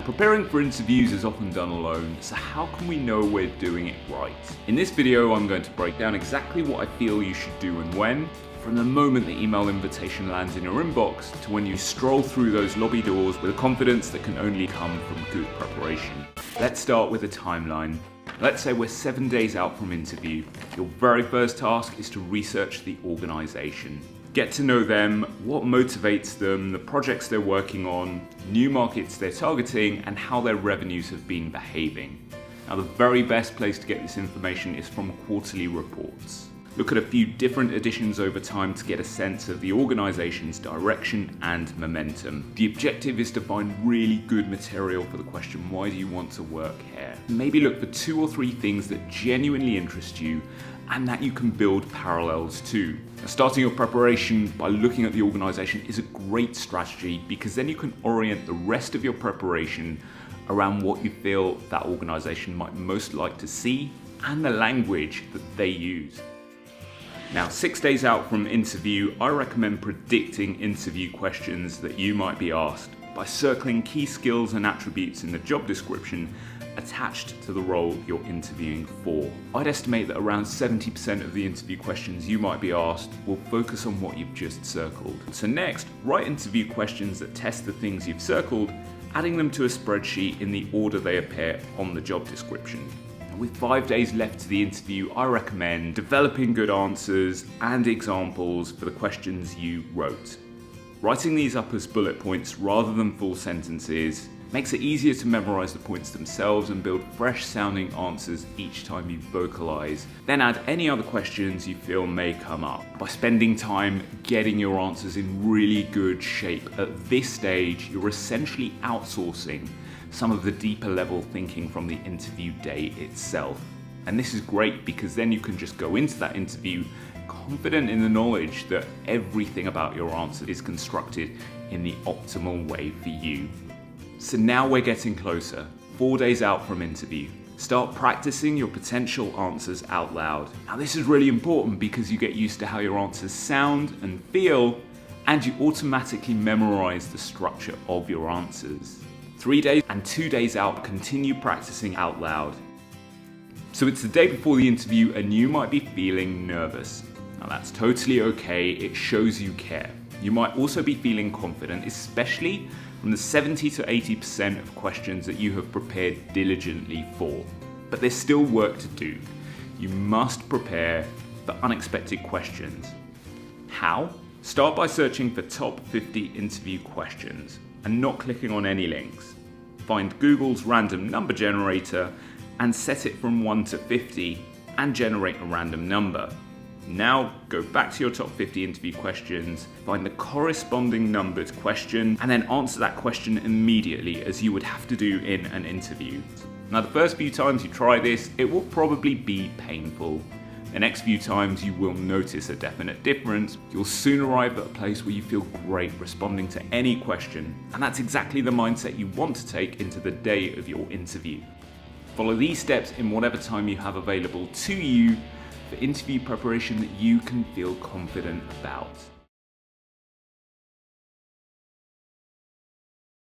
Preparing for interviews is often done alone, so how can we know we're doing it right? In this video, I'm going to break down exactly what I feel you should do and when, from the moment the email invitation lands in your inbox to when you stroll through those lobby doors with a confidence that can only come from good preparation. Let's start with a timeline. Let's say we're 7 days out from interview. Your very first task is to research the organization. Get to know them, what motivates them, the projects they're working on, new markets they're targeting, and how their revenues have been behaving. Now, the very best place to get this information is from quarterly reports. Look at a few different editions over time to get a sense of the organization's direction and momentum. The objective is to find really good material for the question, why do you want to work here? Maybe look for 2 or 3 things that genuinely interest you and that you can build parallels to. Now, starting your preparation by looking at the organization is a great strategy because then you can orient the rest of your preparation around what you feel that organization might most like to see and the language that they use. Now, 6 days out from interview, I recommend predicting interview questions that you might be asked by circling key skills and attributes in the job description attached to the role you're interviewing for. I'd estimate that around 70% of the interview questions you might be asked will focus on what you've just circled. So next, write interview questions that test the things you've circled, adding them to a spreadsheet in the order they appear on the job description. With 5 days left to the interview, I recommend developing good answers and examples for the questions you wrote. Writing these up as bullet points rather than full sentences makes it easier to memorize the points themselves and build fresh sounding answers each time you vocalize. Then add any other questions you feel may come up. By spending time getting your answers in really good shape at this stage, you're essentially outsourcing some of the deeper level thinking from the interview day itself. And this is great because then you can just go into that interview confident in the knowledge that everything about your answer is constructed in the optimal way for you. So now we're getting closer, 4 days out from interview. Start practicing your potential answers out loud. Now, this is really important because you get used to how your answers sound and feel, and you automatically memorize the structure of your answers. 3 days and 2 days out, continue practicing out loud. So it's the day before the interview and you might be feeling nervous. Now, that's totally okay, it shows you care. You might also be feeling confident, especially from the 70 to 80% of questions that you have prepared diligently for. But there's still work to do. You must prepare for unexpected questions. How? Start by searching for top 50 interview questions and not clicking on any links. Find Google's random number generator and set it from 1 to 50 and generate a random number. Now go back to your top 50 interview questions, find the corresponding numbered question, and then answer that question immediately as you would have to do in an interview. Now, the first few times you try this, it will probably be painful. The next few times you will notice a definite difference. You'll soon arrive at a place where you feel great responding to any question, and that's exactly the mindset you want to take into the day of your interview. Follow these steps in whatever time you have available to you for interview preparation that you can feel confident about.